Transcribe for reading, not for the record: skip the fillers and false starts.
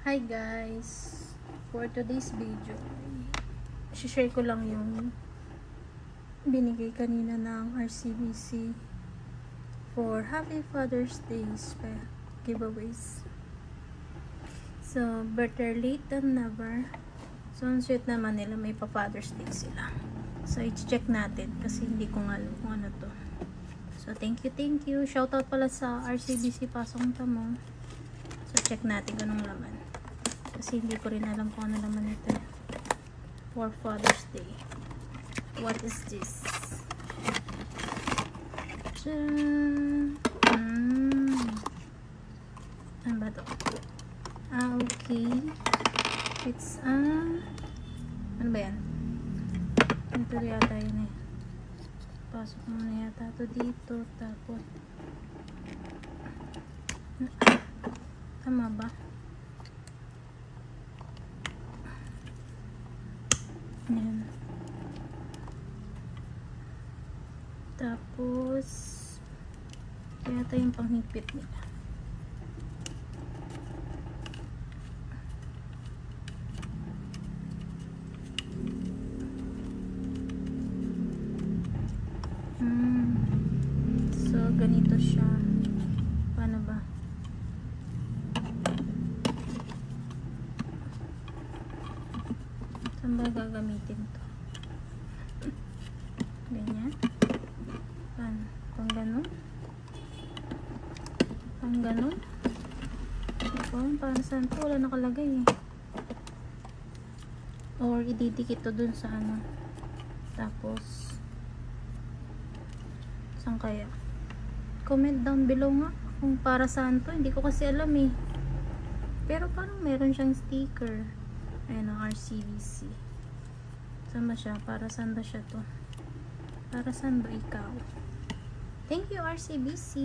Hi guys! For today's video, share ko lang yung binigay kanina ng RCBC for Happy Father's Day giveaways. So, better late than never. So, ang sweet naman nila, may pa-Father's Day sila. So, i-check natin kasi hindi ko nga alam kung ano to. So, thank you. Shoutout pala sa RCBC Pasong Tamo. So, check natin kung anong laman. Kasi hindi ko rin alam kung ano naman ito. For Father's Day. What is this? Ano ba ito? Okay. It's ano ba yan? Ito yata yun eh. Pasok mo na yata ito dito. Tapos tama ba? Ayan. Tapos yata yung panghigpit nila. So ganito siya. Paano ba? Saan ba gagamitin to? Ganyan. Pang ganun. Pang ganun. Ito, para saan to? Wala nakalagay eh. Or ididikit to dun sa ano. Tapos saan kaya? Comment down below nga kung para saan to. Hindi ko kasi alam eh. Pero parang meron siyang sticker. Ayan ang RCBC. Saan ba siya? Para saan ba siya to? Para saan ba ikaw? Thank you RCBC!